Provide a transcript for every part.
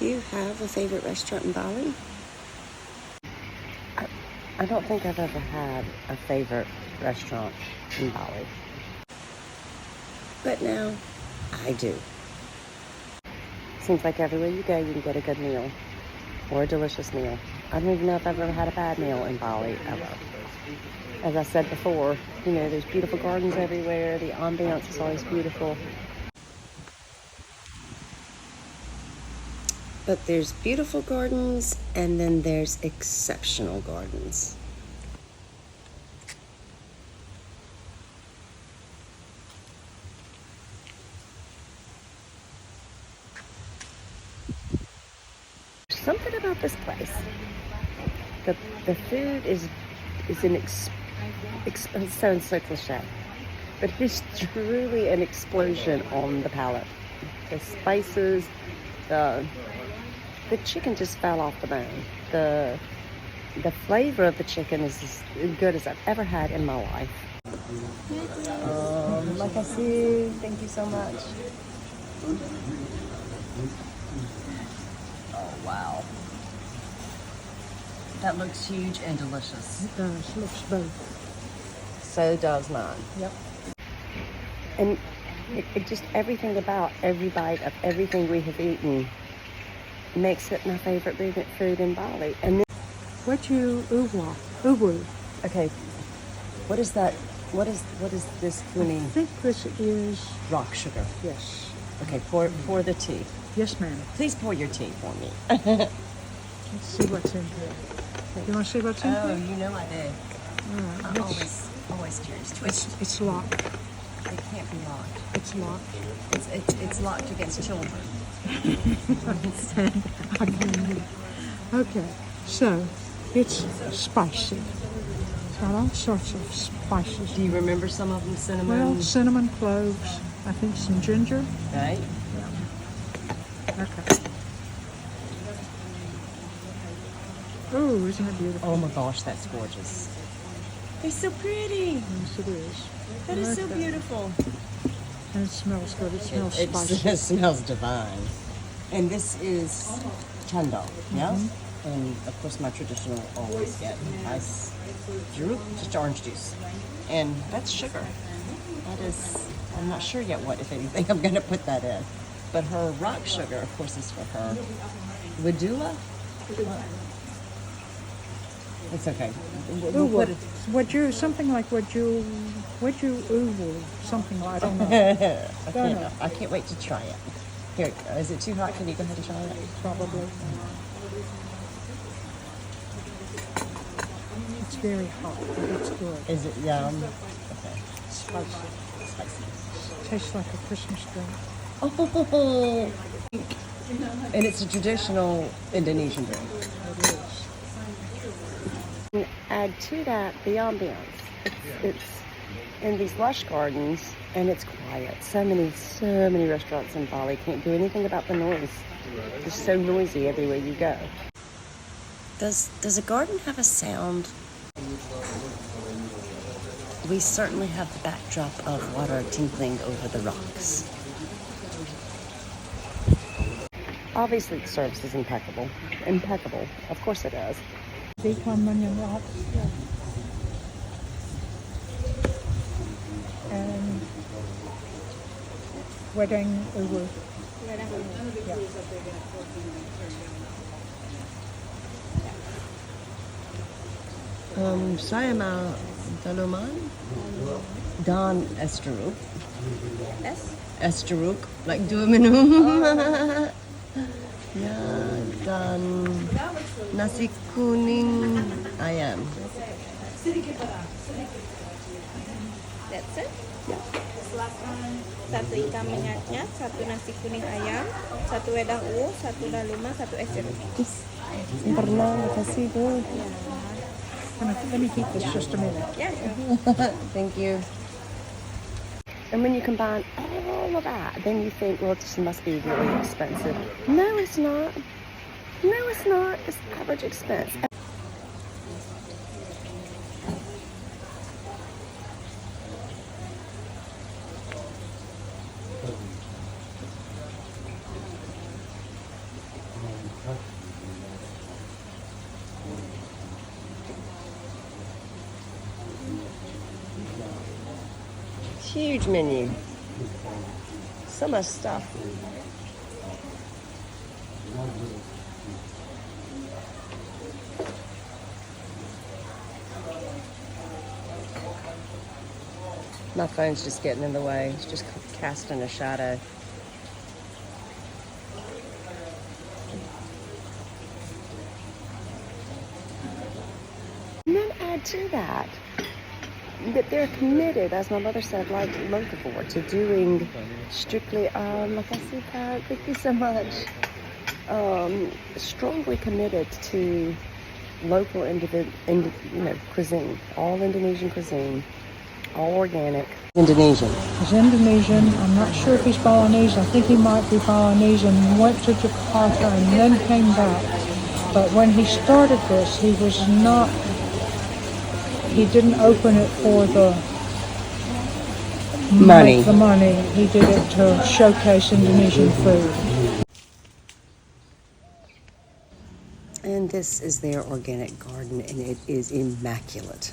Do you have a favorite restaurant in Bali? I don't think I've ever had a favorite restaurant in Bali. But now, I do. Seems like everywhere you go, you can get a good meal or a delicious meal. I don't even know if I've ever had a bad meal in Bali, ever. As I said before, you know, there's beautiful gardens everywhere. The ambiance is always beautiful. But there's beautiful gardens, and then there's exceptional gardens. Something about this place. The food is it sounds so cliche, but it's truly an explosion on the palate. The spices, the chicken just fell off the bone. The flavor of the chicken is as good as I've ever had in my life. Like I see, thank you so much. Oh wow. That looks huge and delicious. It does. Looks both. So does mine. Yep. And it just, everything about every bite of everything we have eaten makes it my favorite food in Bali. And Ubud. okay, what is that? What is this kuning? I think this is Rock sugar. yes. Okay, pour the tea. Yes, ma'am. Please pour your tea for me. Let's see what's in here. You want to see what's in Oh, here? you know I do. All right. I'm always curious. Twist. It's locked. It can't be locked. It's locked. It's locked against children. Okay, so it's spicy. It's got all sorts of spices. Do you remember some of them? Cinnamon. Well, cinnamon, cloves, I think some ginger. Right. Okay. Oh, isn't it beautiful? Oh my gosh, that's gorgeous. They're so pretty. Yes, it is. That is so Okay. beautiful. And it smells good. It smells spicy. It smells divine. And this is chendol, yeah? And of course my traditional always get ice, just orange juice. And that's sugar. That is, I'm not sure yet what, if anything, I'm gonna put that in. But her rock sugar, of course, is for her. Wadula? It's okay. We'll put it. Something like something like, I don't know. I can't wait to try it. Here, is it too hot? Can you go ahead and try it? Probably. It's very hot, but it's good. Is it yum? Okay. Spicy. Spicy. Tastes like a Christmas drink. Oh, and it's a traditional Indonesian drink. It is. And add to that the ambiance. It's in these lush gardens, and it's quiet. So many restaurants in Bali can't do anything about the noise. It's so noisy everywhere you go. Does a garden have a sound? We certainly have the backdrop of water tinkling over the rocks. Obviously, the service is impeccable. Impeccable. Of course it is. Decon Onion Rock. And Wedding Ubud. Saya mau tanaman dan es jeruk. Es jeruk, like dua minum. Ya, dan nasi kuning ayam. That's it. Silakan satu ikan minyaknya, satu nasi kuning ayam, satu wedang uwu, satu daluma, satu es jeruk. Pernah kasih tuh. Let me keep this just a minute. Yeah, sure. Thank you. And when you combine all of that, then you think, well, this must be really expensive. No, it's not. No, it's not. It's average expense. Huge menu. So much stuff. My phone's just getting in the way. It's just casting a shadow. And then add to that they're committed, as my mother said, like before, to doing strictly, like I said, thank you so much, strongly committed to local cuisine, all Indonesian cuisine, all organic. Indonesian. He's Indonesian. I'm not sure if he's Balinese. I think he might be Balinese and went to Jakarta and then came back. But when he started this, he didn't open it for the Money. The money. He did it to showcase Indonesian food. And this is their organic garden, and it is immaculate.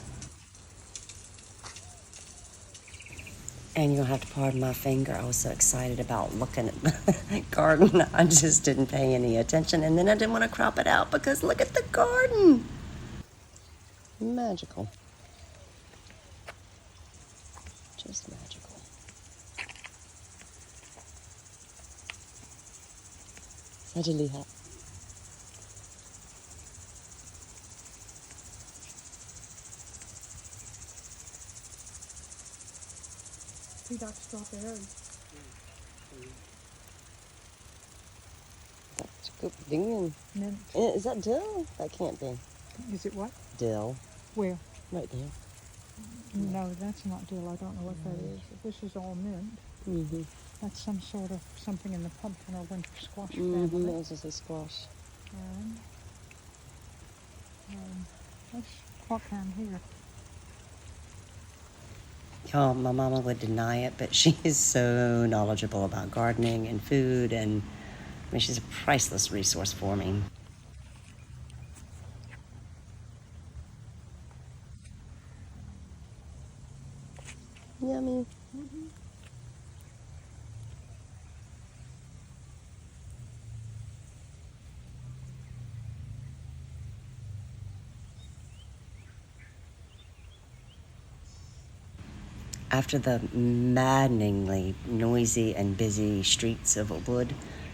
And you'll have to pardon my finger. I was so excited about looking at the garden. I just didn't pay any attention. And then I didn't want to crop it out because look at the garden. Magical. Just magical. Saja lihat. Tidak strawberry. That's good. Dingin. Mint. Is that dill? That can't be. Is it what? Dill. Where? Right there. No, that's not dill. I don't know what that is. This is all mint. Mm-hmm. That's some sort of something in the pumpkin or winter squash Mm-hmm. family. This is a squash. That's what can here. Oh, my mama would deny it, but she is so knowledgeable about gardening and food, and I mean, she's a priceless resource for me. Yummy. Mm-hmm. After the maddeningly noisy and busy streets of Ubud,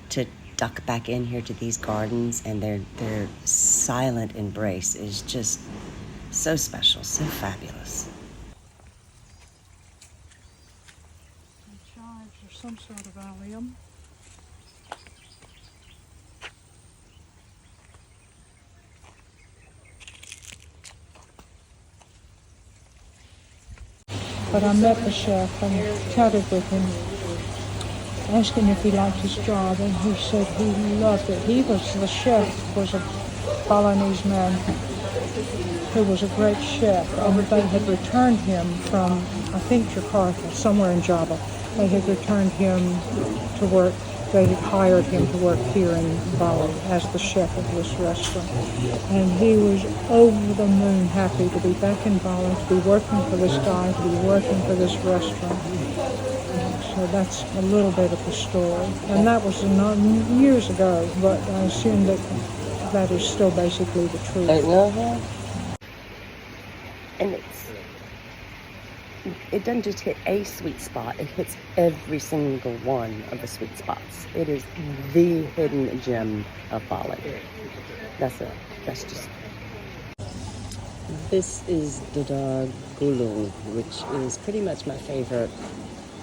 to duck back in here to these gardens and their silent embrace is just so special, so fabulous. Chives or some sort of allium. But I met the chef and chatted with him, asked him if he liked his job, and he said he loved it. The chef was a Balinese man who was a great chef, and they had returned him from, I think, Jakarta, somewhere in Java. They had returned him to work. They had hired him to work here in Bali as the chef of this restaurant. And he was over the moon happy to be back in Bali, to be working for this guy, to be working for this restaurant. So that's a little bit of the story. And that was years ago, but I assume that is still basically the truth. And it doesn't just hit a sweet spot, it hits every single one of the sweet spots. It is the hidden gem of Bali. That's it. That's just... This is dadar gulung, which is pretty much my favorite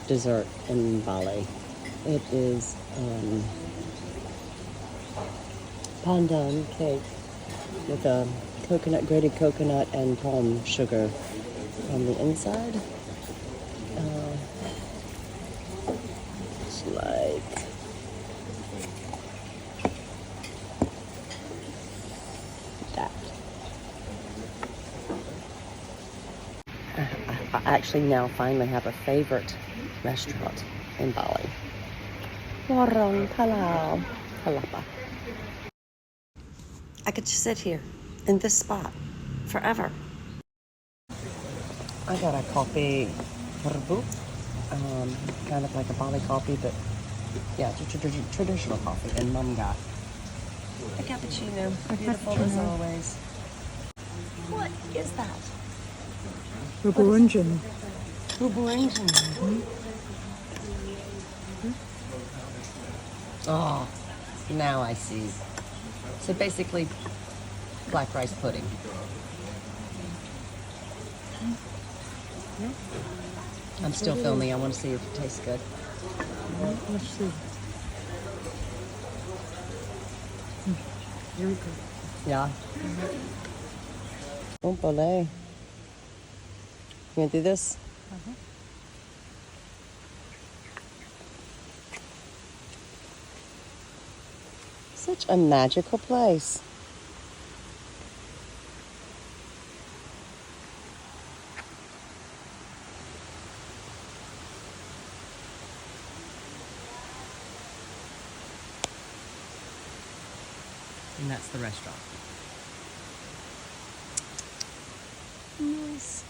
dessert in Bali. It is pandan cake with a grated coconut and palm sugar on the inside. It's like that. I actually now finally have a favorite restaurant in Bali. Warung Pulau, Kelapa. I could just sit here in this spot forever. I got a coffee, Ubud, kind of like a Bali coffee, but yeah, it's a traditional coffee. And Mum got a cappuccino, beautiful as always. What is that? Burgundian. Oh, now I see. So basically, black rice pudding. I'm still filming. I want to see if it tastes good. Let's see. Very good. Yeah. Pulau. You gonna do this? Such a magical place. And that's the restaurant. Nice.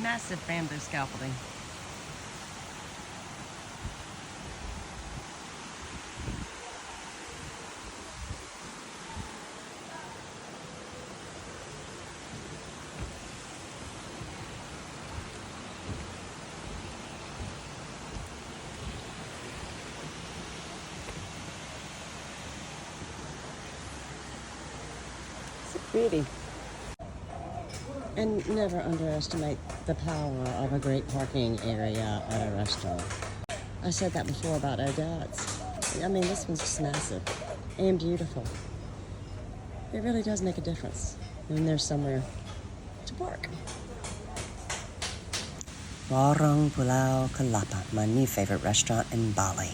Massive bamboo scaffolding. So pretty. And never underestimate the power of a great parking area at a restaurant. I said that before about Odette's. I mean, this one's just massive and beautiful. It really does make a difference when there's somewhere to park. Warung, Pulau, Kelapa, my new favorite restaurant in Bali.